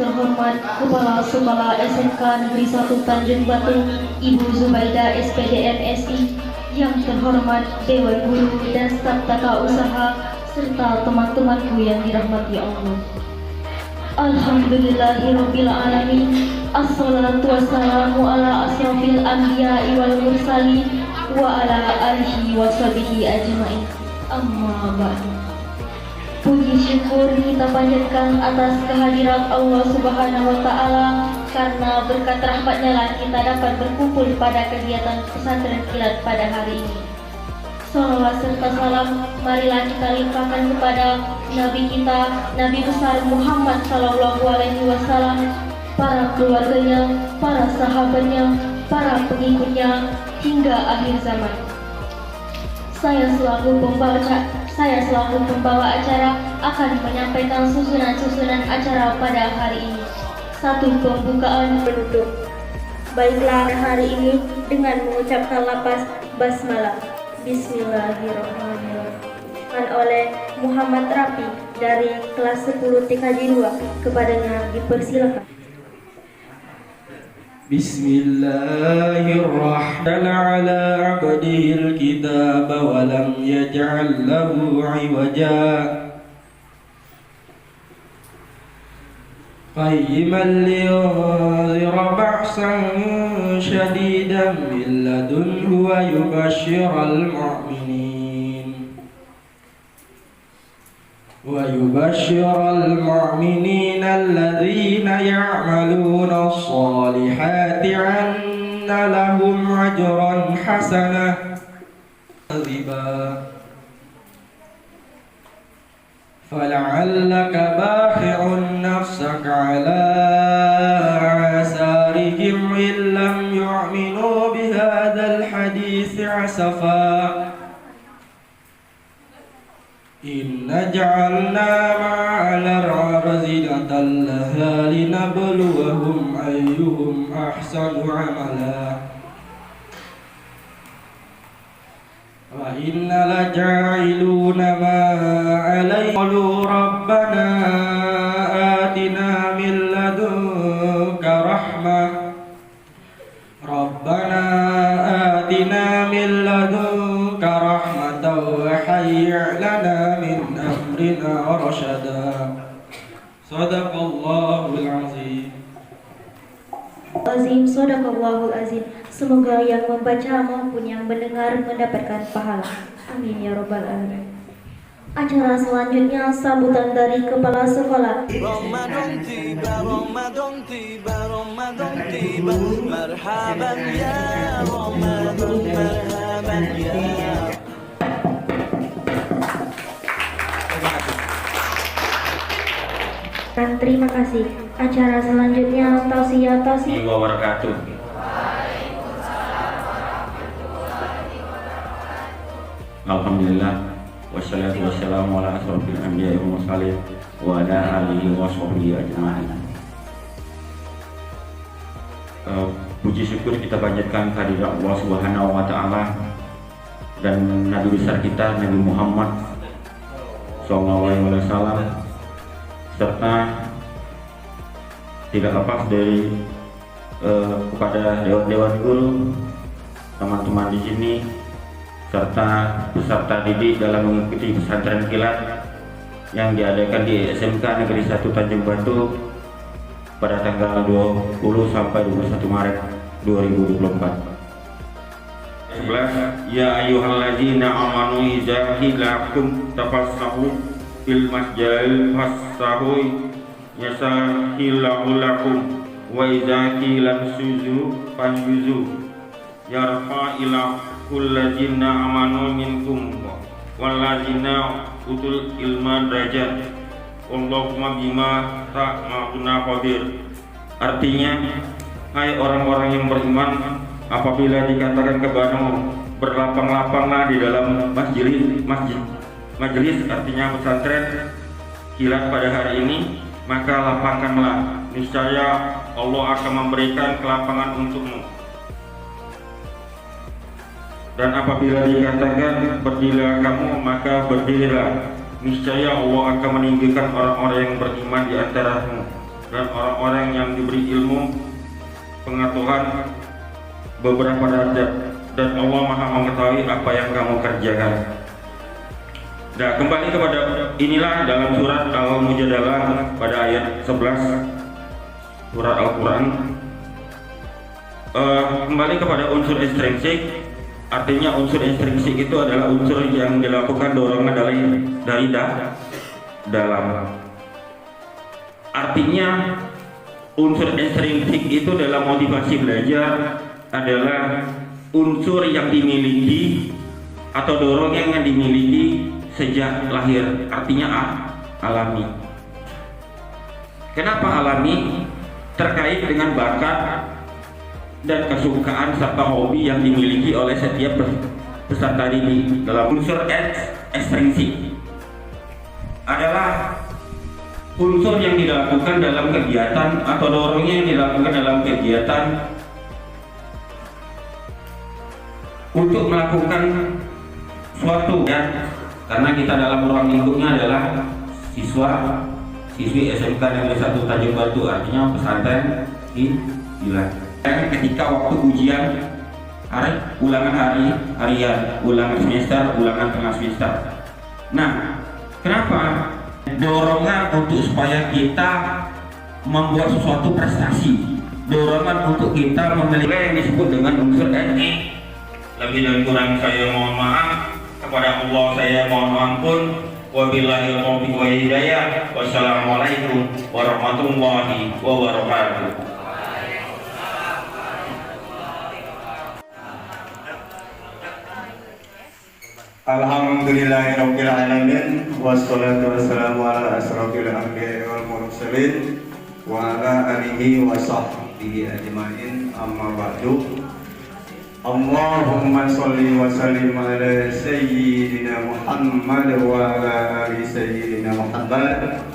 terhormat Kepala Sekolah SMK Negeri 1 Tanjung Batu, Ibu Zubaida SPDM SI, yang terhormat Dewan Guru dan staf tata usaha, serta teman-temanku yang dirahmati Allah. Alhamdulillahirabbil alamin. Assalatu wassalamu ala asrofil anbiya'i wal mursalin wa ala alihi wa sahbihi ajma'in. Amma ba'du. Puji syukur kita panjatkan atas kehadiran Allah Subhanahu wa Ta'ala, karena berkat rahmatnya lah kita dapat berkumpul pada kegiatan pesantren kilat pada hari ini. Salawat serta salam marilah kita limpahkan kepada Nabi kita, Nabi besar Muhammad Sallallahu Alaihi Wasallam, para keluarganya, para sahabatnya, para pengikutnya hingga akhir zaman. Saya selaku pembawa acara akan menyampaikan susunan acara pada hari ini. Satu, pembukaan penutup. Baiklah, hari ini dengan mengucapkan lafaz basmalah. Bismillahirrahmanirrahim oleh Muhammad Rafi dari kelas 10 TKJ 2. Kepadanya dipersilakan. Bismillahirrahmanirrahim. Ala abdihil kitab wa lam yaj'al lahu 'iwaja qayyiman liyunzira ba'san shadidan min ladunhu wa yubashshiral mu'minin alladhina ya'maluna as-salihati anna lahum ajran hasanah فلعلك باخع نفسك على آثارهم إن لم يؤمنوا بهذا الحديث أسفا إنا جعلنا ما على الأرض زينة لها لنبلوهم أيهم أحسن عملا وإنا لجاعلون ما عليه قالوا ربنا آتنا من لدنك رحمة وهيئ لنا من أمرنا رشدا صدق الله العظيم. Sadaqallahul azim. Semoga yang membaca maupun yang mendengar mendapatkan pahala. Amin ya rabbal alamin. Acara selanjutnya sambutan dari kepala sekolah. Ramadan tiba, Ramadan tiba, Ramadan tiba. Marhaban ya Ramadan, marhaban ya. Dan terima kasih. Acara selanjutnya tausiah. Wabarakatuh. Alhamdulillah, wassalatu wassalamu ala asrofil anbiya'i wal mursalin wa ala alihi wa sahbihi ajma'in. Puji syukur kita panjatkan kehadirat Allah Subhanahu wa Ta'ala dan Nabi besar kita Nabi Muhammad SAW, serta tidak lepas dari kepada dewan guru, teman-teman di sini, serta peserta didik dalam mengikuti pesantren kilat yang diadakan di SMK Negeri 1 Tanjung Batu pada tanggal 20 sampai 21 Maret 2024. 11. Ya ayyuhalladzina amanu idza qila lakum tafassahu fil masjidil fassahu yasahillahu lakum wa idza qila suzu fanjuzu yarfa ila kulladzina amanu minkum walladzina utul ilma derajat Allahumma bima ta'maluna qadir. Artinya, hai orang-orang yang beriman, apabila dikatakan kepadamu berlapang-lapanglah di dalam majelis, artinya pesantren kilat pada hari ini, maka lapangkanlah, niscaya Allah akan memberikan kelapangan untukmu. Dan apabila dikatakan berdirilah kamu, maka berdirilah, niscaya Allah akan meninggikan orang-orang yang beriman di antaramu. dan orang-orang yang diberi ilmu pengetahuan beberapa derajat, dan Allah Maha mengetahui apa yang kamu kerjakan. Nah, kembali kepada inilah dalam surat Al-Mujadalah pada ayat 11 surat Al-Quran. Kembali kepada unsur ekstrinsik, artinya unsur ekstrinsik itu adalah unsur yang dilakukan dorongan dari dalam. Artinya unsur ekstrinsik itu dalam motivasi belajar adalah unsur yang dimiliki atau dorongan yang dimiliki sejak lahir, artinya alami. Kenapa alami? Terkait dengan bakat dan kesukaan serta hobi yang dimiliki oleh setiap peserta didik. Dalam unsur ekstrinsik adalah unsur yang dilakukan dalam kegiatan atau dorongan yang dilakukan dalam kegiatan untuk melakukan suatu, ya, karena kita dalam ruang lingkupnya adalah siswi SMK Negeri 1 Tanjung Batu, artinya pesantren Dilan. Ketika waktu ujian ulangan harian, ulangan semester, ulangan tengah semester. Nah, kenapa? Dorongan untuk supaya kita membuat sesuatu prestasi, dorongan untuk kita memiliki yang disebut dengan unsur etik. Lebih dan kurang saya mohon maaf, kepada Allah saya mohon ampun. Wabillahi taufiq wal hidayah. Wassalamualaikum warahmatullahi wabarakatuh. Alhamdulillahirabbil alamin, wassalatu wassalamu ala asrofil anbiya'i wal mursalin wa ala alihi wa sahbihi ajmain, amma ba'du. Allahumma sholli wa sallim ala sayyidina Muhammad wa ala ali sayyidina Muhammad.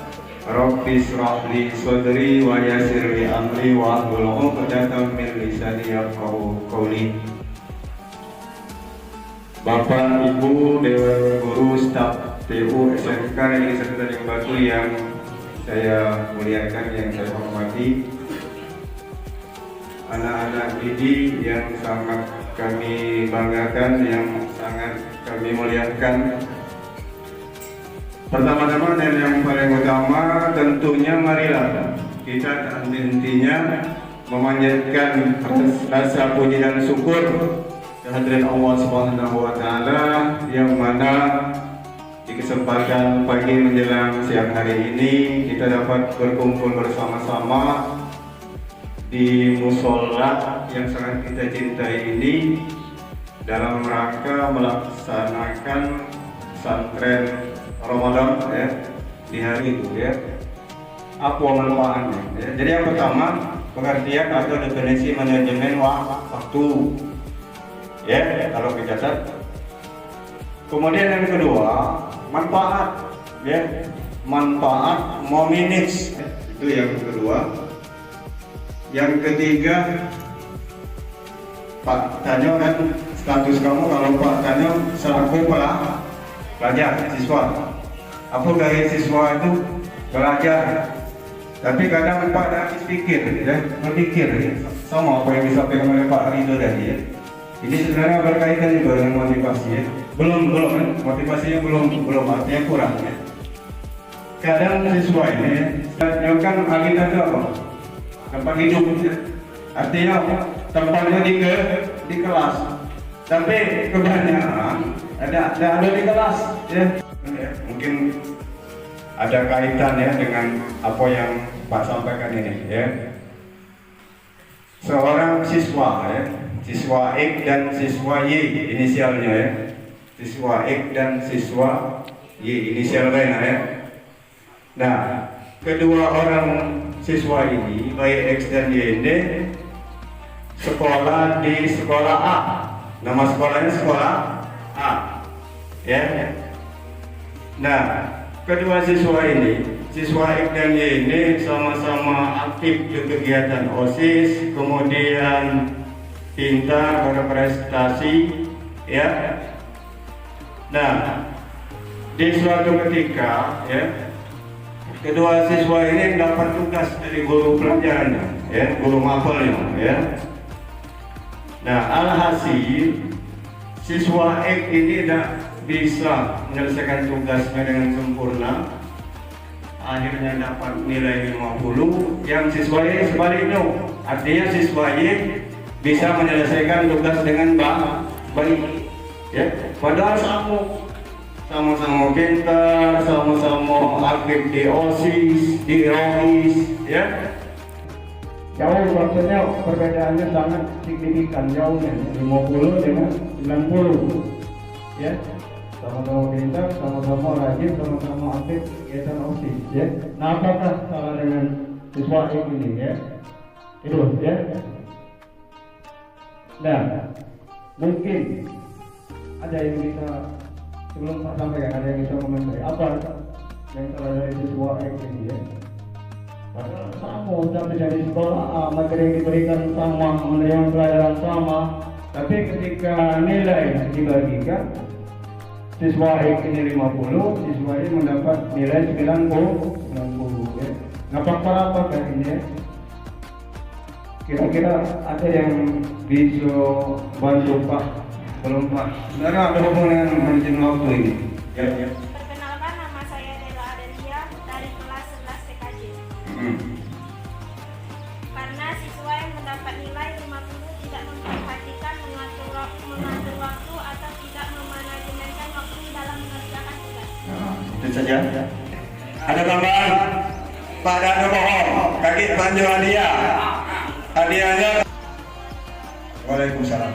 Rabbi shrah li sadri wa yassir li amri wa hlul 'uqdatam min lisani yafqahu qawli. Bapak, Ibu, Dewan Guru, staf TU SMK Negeri 1 Tanjung Batu yang saya muliakan, yang saya hormati, anak-anak didik yang sangat kami banggakan, yang sangat kami muliakan. Pertama-tama dan yang paling utama, tentunya marilah kita henti-hentinya memanjatkan rasa puji dan syukur kehadiran Allah Subhanahu wa Ta'ala, yang mana di kesempatan pagi menjelang siang hari ini kita dapat berkumpul bersama-sama di musola yang sangat kita cintai ini dalam rangka melaksanakan pesantren Ramadan, ya, di hari itu, ya. Apa manfaatnya? Ya. Jadi yang pertama, pengertian atau definisi manajemen waktu. Ya, kalau dicatat. Kemudian yang kedua, manfaat, ya, manfaat mominix, itu yang kedua. Yang ketiga, Pak Tanyo, kan status kamu kalau Pak Tanyo selaku pelajar siswa. Apa dari siswa itu belajar, tapi kadang Pak habis pikir, ya, berpikir, ya, sama apa yang disampaikan oleh Pak Ridho tadi, ya. Ini sebenarnya berkaitan juga dengan motivasi, ya. Belum motivasinya belum artinya kurang, ya. Kadang siswa ini yang kan agenda itu apa? Tempat hidup, ya. Artinya apa? Tempatnya di kelas. Tapi kebanyakan ada di kelas, ya. Mungkin ada kaitan, ya, dengan apa yang Pak sampaikan ini, ya. Seorang siswa, ya. Siswa X dan siswa Y inisialnya, ya. Siswa X dan siswa Y inisial lainnya, ya. Nah, kedua orang siswa ini, baik X dan Y ini, sekolah di sekolah A. Nama sekolahnya sekolah A, ya. Nah, kedua siswa ini, siswa X dan Y ini sama-sama aktif di kegiatan OSIS, kemudian pintar, berprestasi, ya. Nah, di suatu ketika, ya, kedua siswa ini dapat tugas dari guru pelajarannya, ya, guru mapelnya, ya. Nah, alhasil siswa X ini tidak bisa menyelesaikan tugasnya dengan sempurna, akhirnya dapat nilai 50. Yang siswa Y sebaliknya, artinya siswa Y bisa menyelesaikan tugas dengan baik, ya. Padahal sama-sama pintar, sama-sama aktif di OSIS, di ROIS, ya. Jauh, maksudnya perbedaannya sangat signifikan, jauhnya 50 dengan 90, ya. Sama-sama pintar, sama-sama rajin, sama-sama aktif kegiatan OSIS, ya. Nah, apakah salah dengan siswa ini, ya? Itu, ya. Nah, mungkin ada yang bisa, sebelum Pak sampaikan, ada yang bisa komentari apa yang salah dari siswa ini, ya. Padahal sama, sampai dari sekolah materi yang diberikan sama, menerima pelajaran sama, tapi ketika nilai dibagikan, siswa X ini 50, siswa ini mendapat nilai 90, ya. Nah, faktor apakah ini, ya? Kira-kira ada yang bisa bantu Pak? Belum Pak? Sebenarnya ada hubungan dengan manajemen waktu ini. Ya, ya. Perkenalkan, nama saya Dela Adelia dari kelas 11 TKJ. Karena siswa yang mendapat nilai 50 tidak memperhatikan mengatur waktu atau tidak memanajemenkan waktu dalam mengerjakan tugas. Nah, itu saja. Ada tambahan? Pak Danu bohong, kaki bantu hadiah. Hadiahnya. Waalaikumsalam.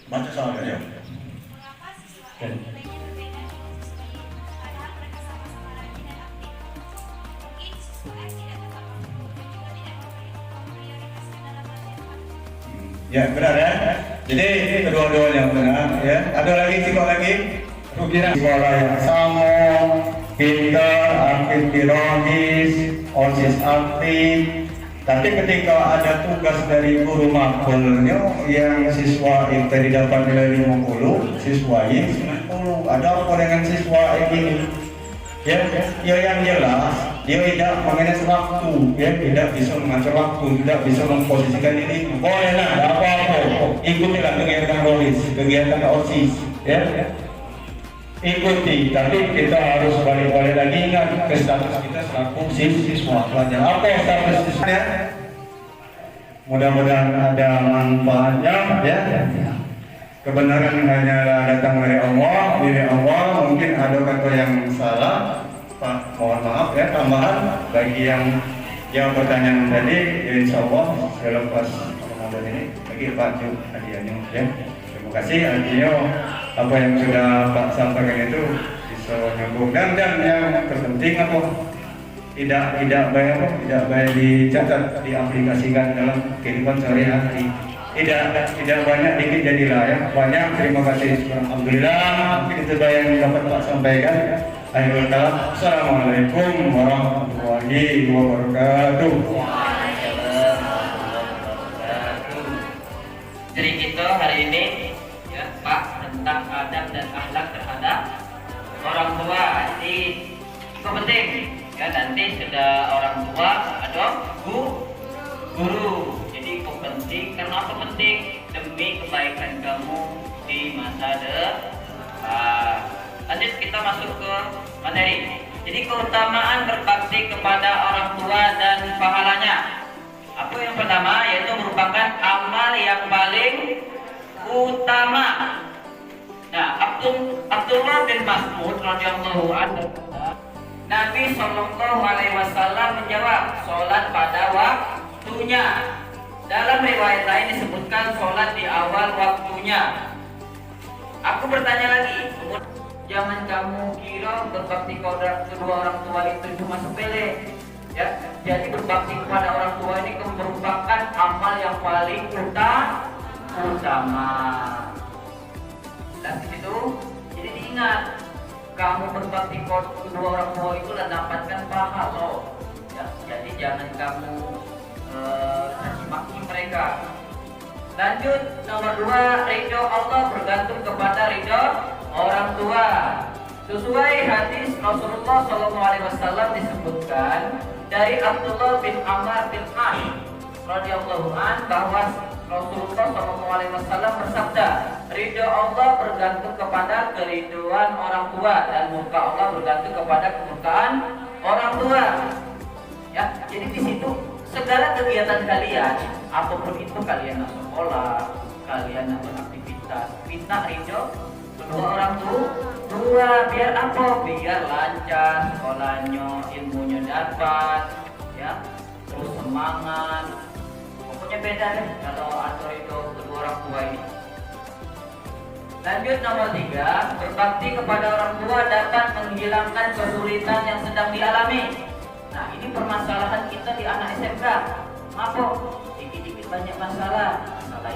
Baca soalnya ya. Mengapa siswa yang nilainya berbeda dengan siswa Y, padahal mereka sama-sama rajin dan aktif? Mungkin siswa X tidak tetap mampu dan juga tidak memprioritaskan dalam belajar. Ya, benar ya. Jadi kedua-duanya benar ya. Ada lagi psikologi? Kira sekolah yang sama, pintar, aktif di ROIS, OSIS aktif. Tapi ketika ada tugas dari guru mapelnya yang siswa itu dapat nilai 50, siswa Y 90. Ada apa dengan siswa ini? Ya, yang jelas dia tidak memanage waktu, ya, tidak bisa mengatur waktu, tidak bisa memposisikan diri. Bolehlah, tidak apa-apa, ikutilah kegiatan ROIS, kegiatan OSIS, ya. Ikuti, tapi kita harus balik-balik lagi ingat ke status kita selaku siswa pelajar. Apa status siswa? Mudah-mudahan ada manfaatnya, ya. Kebenaran hanya datang dari Allah, mungkin ada kata yang salah, Pak, mohon maaf ya. Tambahan bagi yang pertanyaan tadi, ya, insya Allah selepas Ramadan ini bagi Pak Ju hadiahnya, ya. Terima kasih, artinya apa yang sudah Pak sampaikan itu bisa nyambung dan yang terpenting apa tidak baik dicatat, diaplikasikan dalam kehidupan sehari-hari. Tidak banyak, dikit jadilah ya. Banyak, terima kasih. Alhamdulillah, mungkin itu yang dapat Pak sampaikan. Akhirul kalam. Assalamualaikum warahmatullahi wabarakatuh. Jadi kita hari ini ya Pak tentang adab dan akhlak terhadap orang tua. Jadi itu penting ya, nanti sudah orang tua ada guru. Jadi itu penting. Kenapa penting? Demi kebaikan kamu di masa depan. Lanjut kita masuk ke materi. Jadi keutamaan berbakti kepada orang tua dan pahalanya. Apa yang pertama? Yaitu merupakan amal yang paling utama. Nah, Abdullah bin Mas'ud radhiyallahu anhu, Nabi Shallallahu Alaihi Wasallam menjawab, sholat pada waktunya. Dalam riwayat lain disebutkan sholat di awal waktunya. Aku bertanya lagi, jangan kamu kira berbakti kepada kedua orang tua itu cuma sepele. Ya, jadi berbakti kepada orang tua ini merupakan amal yang paling utama. Dan itu jadi diingat, kamu berbakti kepada kedua orang tua itu dapatkan pahala. Ya, jadi jangan kamu caci maki mereka. Lanjut nomor 2, ridho Allah bergantung kepada ridho orang tua. Sesuai hadis Rasulullah SAW disebutkan dari Abdullah bin Amr bin As radhiyallahu an bahwa Rasulullah SAW bersabda, ridho Allah bergantung kepada keriduan orang tua dan murka Allah bergantung kepada kemurkaan orang tua. Ya, jadi di situ segala kegiatan kalian, apapun itu, kalian nak sekolah, kalian nak beraktivitas, minta ridho kedua orang tua. Biar apa? Biar lancar sekolahnya, ilmunya dapat, ya, terus semangat. Pokoknya beda deh kalau atur itu kedua orang tua ini. Lanjut nomor 3, berbakti kepada orang tua dapat menghilangkan kesulitan yang sedang dialami. Nah, ini permasalahan kita di anak SMK. Apa? Dikit-dikit banyak masalah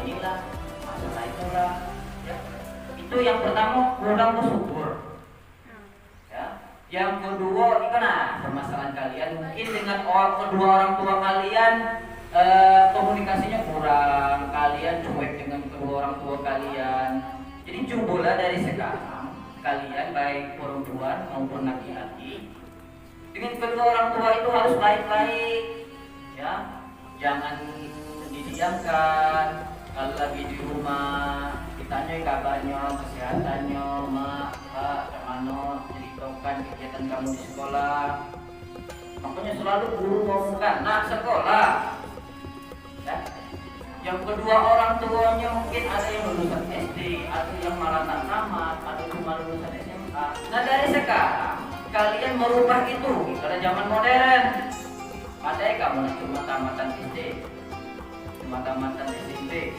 inilah, masalah itulah. Ya. Itu yang pertama, kurang bersyukur. Ya. Yang kedua, gimana permasalahan kalian? Mungkin dengan kedua orang tua kalian komunikasinya kurang, kalian cuek dengan kedua orang tua kalian. Jadi cobalah dari sekarang kalian baik perempuan maupun laki-laki dengan kedua orang tua itu harus baik-baik, ya. Jangan didiamkan. Kalau lagi di rumah ditanya kabarnya, kesehatannya, mak, pak, kemana, ceritakan kegiatan kamu di sekolah. Makanya selalu guru ngomongkan, nak sekolah. Ya. Yang kedua orang tuanya mungkin ada yang lulusan SD, ada yang malah tak tamat, ada cuma lulusan SMA. Nah, dari sekarang kalian merubah itu pada zaman modern. Padahal kamu cuma tamatan SD, cuma tamatan SMP.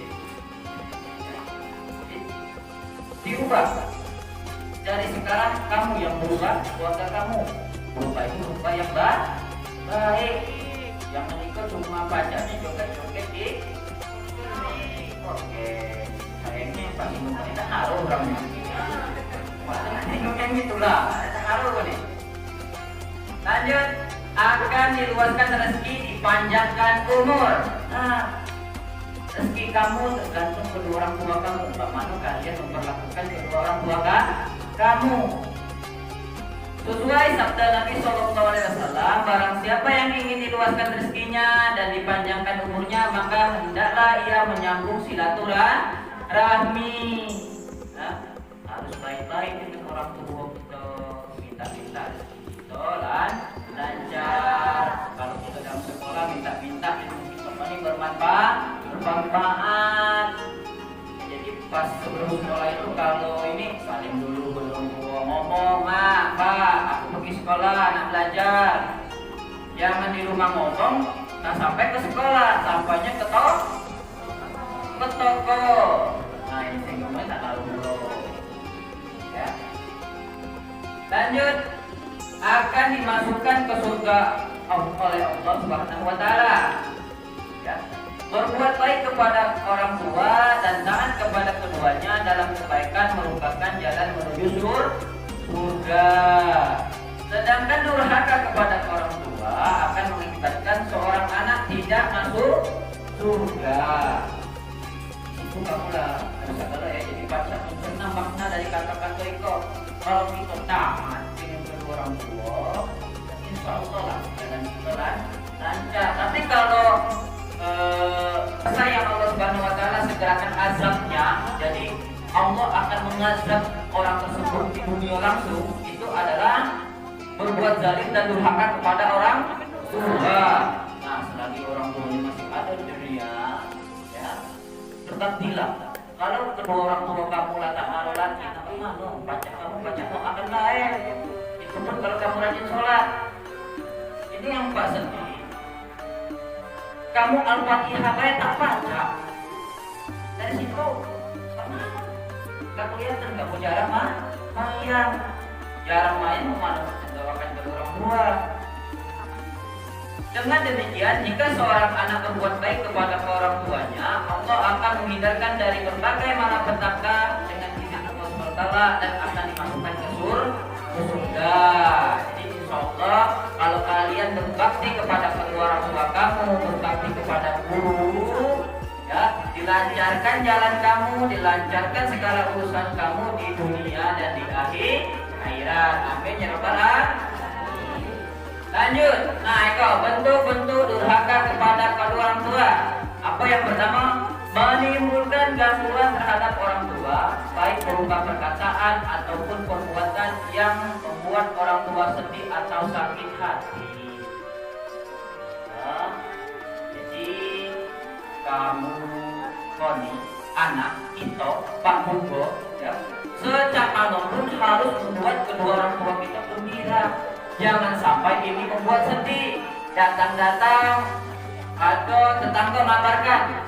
Diubah. Dari sekarang kamu yang berubah, keluarga kamu berubah itu berubah yang baik. Jangan ikut cuma bacanya joget-joget di. Oke, kayaknya pasti mungkin tak haru orangnya. Yang itulah, tak haru nih. Lanjut, akan diluaskan rezeki, dipanjangkan umur. Nah, rezeki kamu tergantung kedua orang tua kamu. Bagaimana kalian memperlakukan kedua orang tua kamu? Sesuai sabda Nabi SAW, barang siapa yang ingin diluaskan rezekinya dan dipanjangkan umurnya, maka hendaklah ia menyambung silaturahmi. Nah, harus baik-baik dengan orang tua kita, minta-minta rezeki kita lancar. Kalau kita dalam sekolah minta-minta ilmu kita ini bermanfaat. Jadi pas sebelum sekolah itu kalau ini saling dulu belum ngomong, mak, pak, aku pergi sekolah, nak belajar. Jangan di rumah ngomong, nah sampai ke sekolah, sampainya ke toko. Nah ini sehingga tak tahu dulu. Ya. Lanjut, akan dimasukkan ke surga oleh Allah Subhanahu wa Ta'ala. Ya. Berbuat baik kepada orang tua dan taat kepada keduanya dalam kebaikan merupakan jalan menuju surga. Sedangkan durhaka kepada orang tua akan mengakibatkan seorang anak tidak masuk surga. Itu kamulah kata-kata ya. Jadi baca mencerna makna dari kata-kata itu. Kalau kita taat dengan kedua orang tua, insya Allah lah jalan kita lancar. Tapi kalau sayang Allah Subhanahu wa Ta'ala segerakan azabnya, jadi Allah akan mengazab orang tersebut di dunia langsung, itu adalah berbuat zalim dan durhaka kepada orang tua. Nah, selagi orang tuanya masih ada di dunia, ya, berbaktilah. Kalau kedua orang tua kamu latah lagi, baca kamu akan baik. Itu pun kalau kamu rajin sholat. Ini yang Pak sedih. Kamu Al-Fatihah baik tak baca. Dari situ gak kelihatan, kamu jarang main mendoakan kedua orang tua. Dengan demikian, jika seorang anak berbuat baik kepada orang tuanya, Allah akan menghindarkan dari berbagai malapetaka dengan izin Allah SWT dan akan dimasukkan ke surga. Jadi insya Allah kalau kalian berbakti kepada kedua orang tua kamu, berbakti kepada guru, ya, di dilancarkan jalan kamu, dilancarkan segala urusan kamu di dunia dan di akhirat. Amin ya rabbal alamin. Lanjut. Nah, Eko, bentuk-bentuk durhaka kepada kedua orang tua. Apa yang pertama? Menimbulkan gangguan terhadap orang tua, baik berupa perkataan ataupun perbuatan yang membuat orang tua sedih atau sakit hati. Nah, jadi kamu, Koni, anak, Ito, Pak Bugo, ya, sejak manapun harus membuat kedua orang tua kita gembira. Jangan sampai ini membuat sedih. Datang-datang atau tetangga mengabarkan,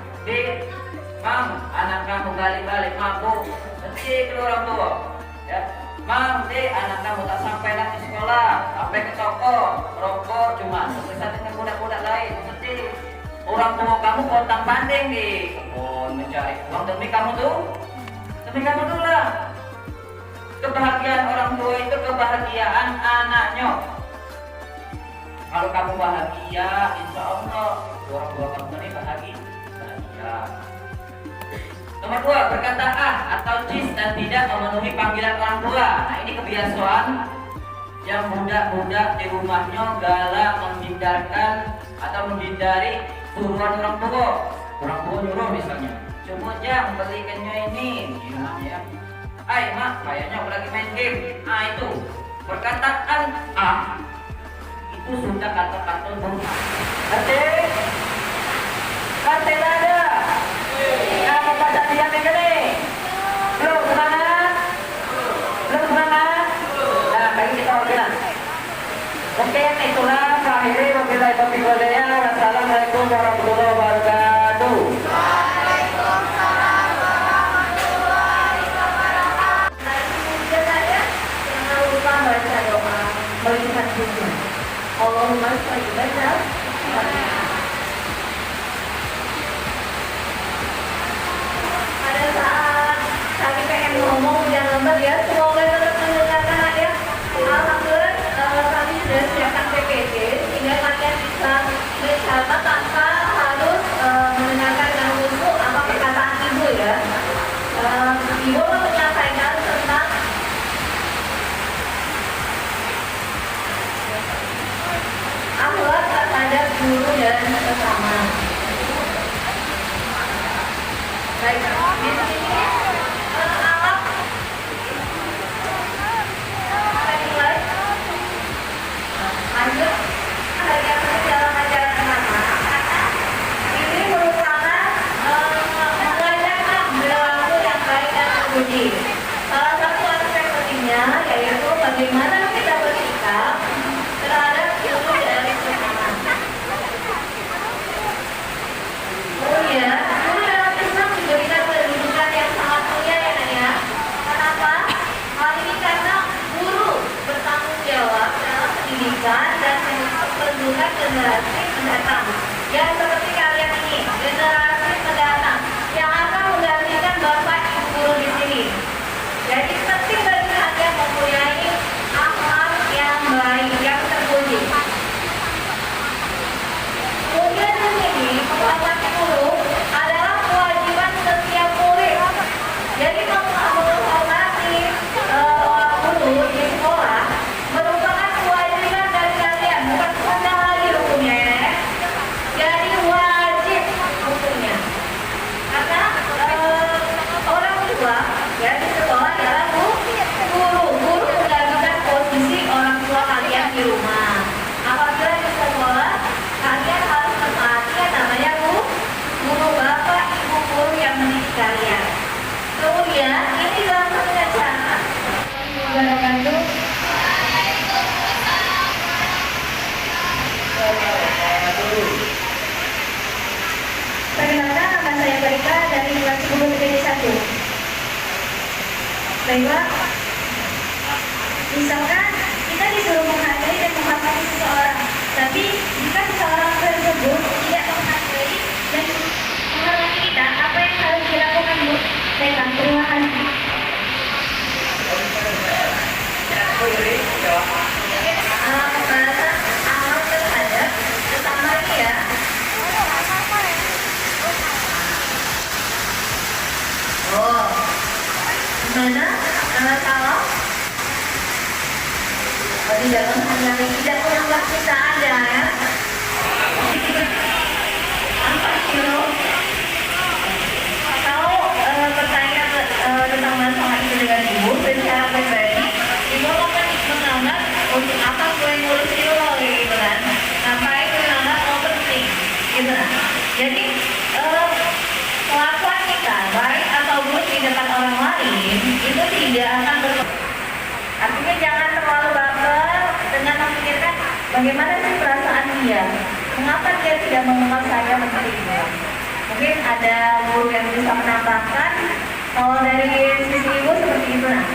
Mam, anak kamu balik-balik mabuk, sedih kedua orang tua. Ya, Mam, anak kamu tak sampai lagi sekolah, sampai ke toko, rokok cuma selesai dengan budak-budak lain, sedih. Orang tua kamu kontang banding di kebun mencari uang demi kamu tuh lah. Kebahagiaan orang tua itu kebahagiaan anaknya. Kalau kamu bahagia, insya Allah orang tua kamu ini bahagia. Nomor 2, berkata atau cis dan tidak memenuhi panggilan orang tua. Nah, ini kebiasaan yang budak-budak di rumahnya galak menghindarkan atau menghindari suruhan orang tua. Orang tua nyuruh misalnya, coba jang belikannya ini di rumahnya. Hai mak, kayaknya aku lagi main game. Nah itu perkataan itu sudah kata-kata buruk. Kate ada. Kamu baca diam ini. Belum semangat? Nah, bagi kita wakilan. Mungkin itulah akhirnya wakilah topik wadaya. Wassalamualaikum warahmatullahi wabarakatuh. Jangan lupa baca doa melihat dunia. Allahumma sholli baca. Pada saat kami pengen ngomong jangan lembat ya, semoga tetap mendengarkan ya. Alhamdulillah kami sudah siapkan PPT sehingga kalian bisa mencatat tanpa harus mendengarkan dengan khusyuk apa perkataan ibu ya. Ibu mau menyampaikan tentang akhlak terhadap guru dan sesama. Baik, di sini akhlak nilai. Lanjut, yang dalam ajaran agama ini merupakan mengajarkan perilaku yang baik dan terpuji. Salah satu aspek pentingnya yaitu bagaimana kita bersikap terhadap guru dan sesama. Oh ya, guru dalam Islam diberikan kedudukan yang sangat mulia ya Nak ya. Kenapa? Hal ini karena guru bertanggung jawab dalam pendidikan dan perlindungan generasi mendatang. Yang seperti kalian ini, generasi mendatang yang akan menggantikan bapak ibu guru di sini. Jadi penting bagi kalian mempunyai akhlak yang baik, yang terpuji. Kemudian di sini menghormati guru adalah kewajiban setiap murid. Jadi menghormati guru di sekolah merupakan kewajiban dari kalian, bukan sunnah lagi hukumnya ya. Jadi wajib hukumnya. Karena orang tua ya di sekolah adalah guru menggantikan posisi orang tua kalian di rumah. Apabila di sekolah kalian harus mentaati yang namanya guru bapak ibu guru yang mendidik kalian. Kemudian ini dalam pembelajaran wabarakatuh. Perkenalkan, nama saya Barika dari kelas 10 TPD 1. Baiklah, misalkan kita disuruh menghargai dan menghormati seseorang, tapi jika seseorang tersebut tidak menghargai dan menghormati kita, apa yang harus dilakukan Bu? Baiklah, terima kasih. Pembahasan amal terhadap sesama ya. Oh, gimana? Kalau tidak menghindari, tidak menganggap kita ada ya? Apa sih lo? Kalau bertanya tentang masalah itu dengan ibu secara pribadi, ibu akan menganggap untuk apa gue ngurusin lo gitu kan? Ngapain gue menganggap lo penting gitu kan? Jadi kelakuan kita baik atau buruk di depan orang lain itu tidak akan artinya jangan terlalu baper dengan memikirkan bagaimana sih perasaan dia, mengapa dia tidak mengenal saya menerima. Mungkin ada guru yang bisa menambahkan kalau dari sisi ibu seperti itu. Nah,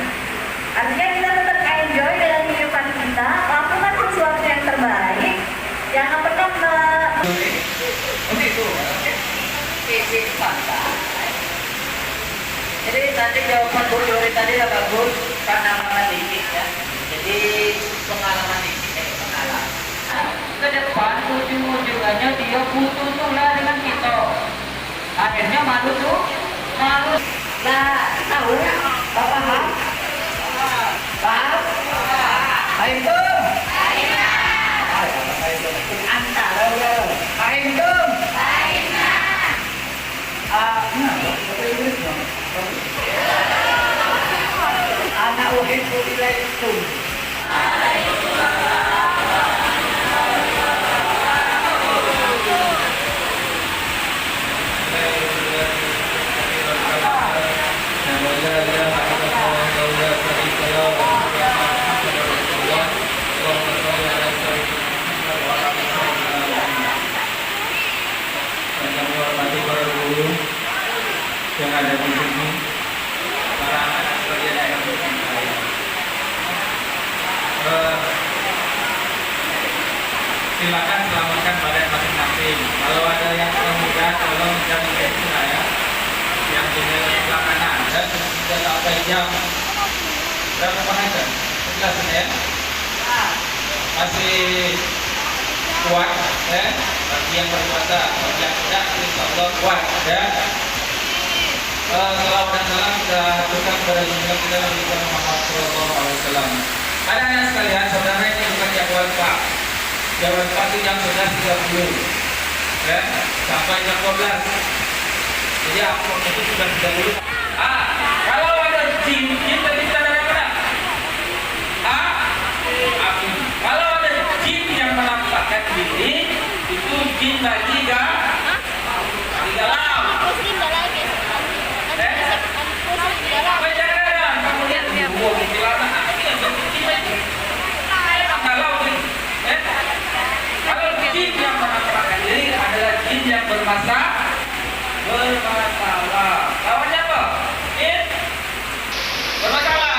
artinya kita tetap enjoy dengan kehidupan kita, lakukan sesuatu yang terbaik, jangan pernah Jadi tadi jawaban Bu Yuri tadi ya bagus karena mendidik ya. Jadi pengalaman didik pengalaman. Ke depan ujung-ujungannya dia butuh tulah dengan kita. Akhirnya malu tuh, malu. Nah, tahu? Paham? Paham? Paham tuh? Antara ya. Paham tuh? Anak uhid kuliah itu. Yang ada di sini, para anak sekalian yang mencintai. Silakan selamatkan badan masing-masing. Kalau ada yang kemudian, tolong jangan itu ya. Yang punya sebelah kanan dan sudah tak ada jam. Berapa pengajar? 11 ya. Masih kuat, ya. Bagi yang berpuasa, bagi yang tidak, insya Allah kuat, ya. Salawat dan salam kita haturkan kepada junjungan kita Nabi Muhammad SAW. Anak-anak sekalian, saudara ini bukan jadwal Pak. Jadwal Pak itu jam 11.30 ya, sampai jam 12. Jadi aku itu sudah 30. Kalau ada jin tadi kita dari mana? Amin. Kalau ada jin yang menampakkan diri, itu jin lagi di dalam. Kamu lihat di buah di celana, kalau jin yang menampakkan diri adalah jin yang bermasalah. Lawannya apa? Bermasalah.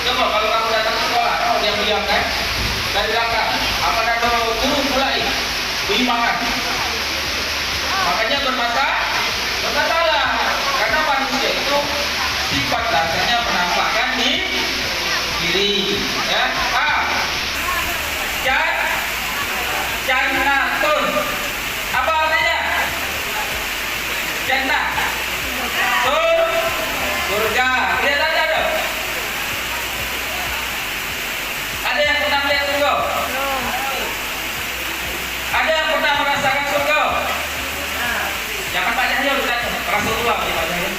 Coba kalau kamu datang ke sekolah, kamu dia bilang kan dari belakang, apa kata guru mulai bunyi makan. Makanya bermasalah. Karena manusia itu sifat dasarnya menampakkan diri, ya. Jannatun. Apa artinya? Jannah. Surga. Lihat aja dong. Ada yang pernah lihat surga? Ada yang pernah merasakan surga? Jangan Pak Cahyo, Rasulullah Pak Cahyo.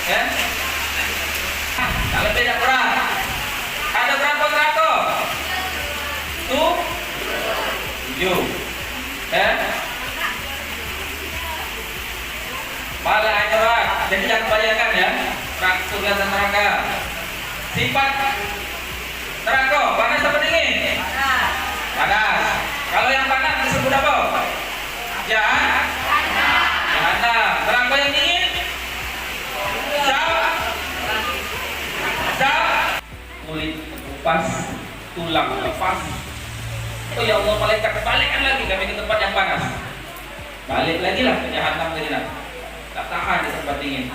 Ya? Kalau beda berat. Ada berapa neraka? 7. Ya? Malah anjuran. Jadi jangan bayangkan ya, surga dan neraka. Sifat neraka panas apa dingin? Panas. Kalau yang panas disebut apa? Jahanam. Neraka yang dingin? Kulit lepas, tulang lepas. Oh ya Allah, malaikat balikkan lagi kami ke tempat yang panas. Balik lagi lah ke jahanam tadi nak. Tak tahan di tempat dingin.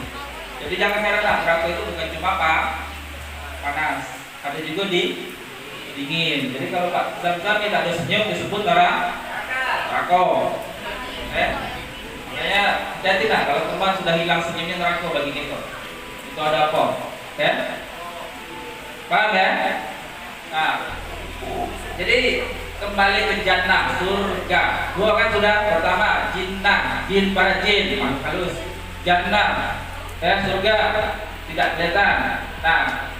Jadi jangan heran lah, neraka itu bukan cuma panas, ada juga di dingin. Jadi kalau Pak Zam-Zam tak ada senyum disebut neraka. Makanya hati-hati lah kalau teman sudah hilang senyumnya neraka bagi kita. Itu ada apa? Ya? Paham ya? Nah, jadi kembali ke jannah, surga. Dua kan sudah. Pertama, jinnah, jin para jin, halus. Jannah, ya surga tidak kelihatan. Nah,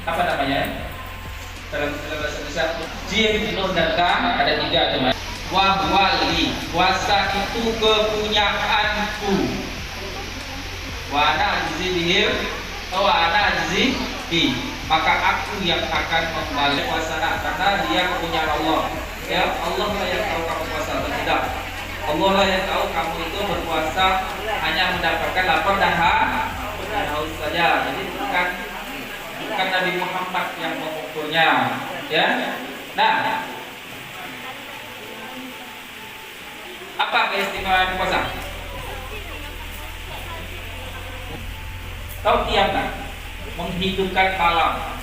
apa namanya? Dalam bahasa Indonesia, jin, nur dan ka ada 3 teman. Wahwali, kuasa itu kepunyaanku. Wa ana ajzi bihim, wa ana ajzi bi. Maka aku yang akan kembali kuasa karena dia kepunyaan Allah. Ya, Allah lah yang tahu kamu puasa atau tidak. Allah lah yang tahu kamu itu berpuasa hanya mendapatkan lapar dan haus saja. Jadi bukan Nabi Muhammad yang mengukurnya, ya. Nah, apa keistimewaan puasa? Tahu qiyam kan? Menghidupkan malam,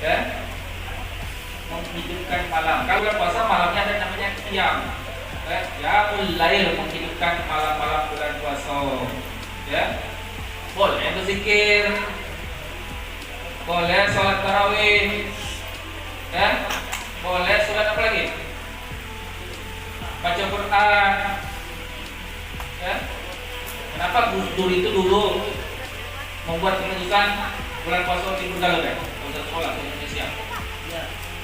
ya. Menghidupkan malam. Kalau bulan puasa malamnya ada namanya qiyam. Ya, lail menghidupkan malam-malam bulan puasa, ya. Boleh berzikir, boleh sholat tarawih, ya, boleh sholat apa lagi? Baca Quran, ya. Kenapa Gus Dur itu dulu membuat keputusan bulan puasa libur galau ya? Untuk sekolah di Indonesia.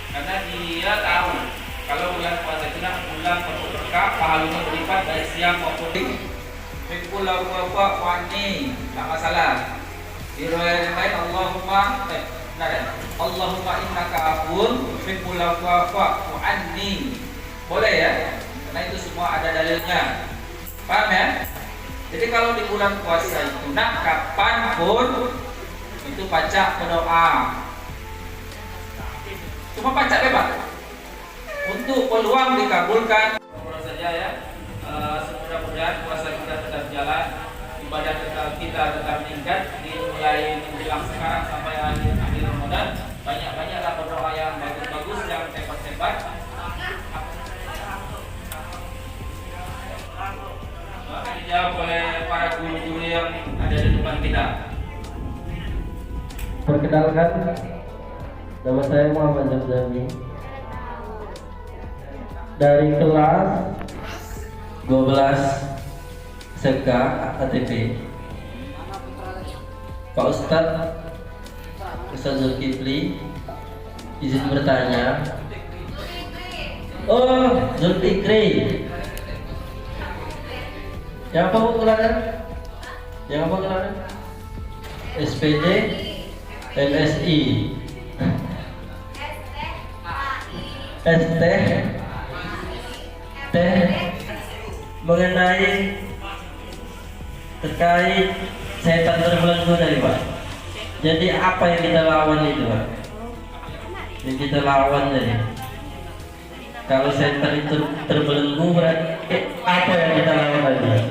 Karena dia tahu kalau bulan puasa itu bulan penuh berkah, pahalanya berlipat baik siang maupun Fikul wa wani, tak masalah. Di riwayat yang lain Allahumma innaka afun fikul wa anni. Boleh ya? Karena itu semua ada dalilnya. Paham ya? Jadi kalau di bulan puasa itu kapanpun itu baca berdoa. Cuma baca bebas. Untuk peluang dikabulkan. Saja ya. Mudah-mudahan puasa kita tetap jalan, ibadah kita tetap meningkat, dimulai menjelang sekarang sampai akhir Ramadan. Banyak-banyaklah berdoa yang bagus-bagus, yang hebat-hebat. Akan dijawab oleh para guru-guru yang ada di depan kita. Perkenalkan, nama saya Muhammad Jamzami dari kelas 12 SMK ATP. Pak Ustadz Zulkifli izin bertanya. Oh, Zulfikri. Yang apa gelarnya? Yang apa gelarnya? SPD, MSI, ST, T. Mengenai terkait setan terbelenggu tadi Pak. Jadi apa yang kita lawan itu Pak? Yang kita lawan tadi. Kalau setan itu terbelenggu berarti apa yang kita lawan tadi?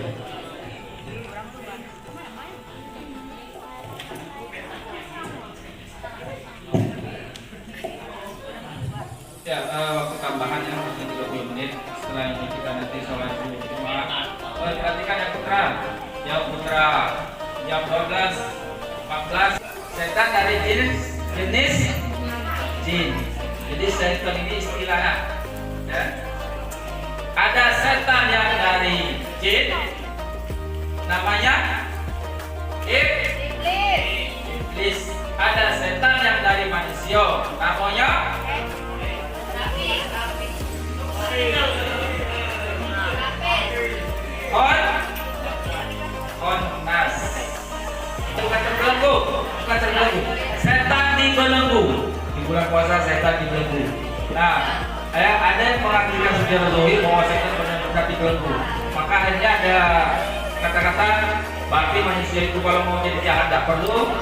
Ya, waktu tambahan yang 30 menit. Setelah ini kita nanti sholat dulu. Perhatikan yang putra, jam 12, 14. Setan dari jenis jin. Jadi setan ini istilahnya, ya. Ada setan yang dari jin, namanya iblis. Ada setan yang dari manusia, namanya Nas. Bukan terbelenggu. Setan dibelenggu. Di bulan puasa setan dibelenggu. Nah, ada yang mengartikan secara zahir bahwa setan benar-benar dibelenggu. Maka akhirnya ada kata-kata berarti manusia itu kalau mau jadi jahat tidak perlu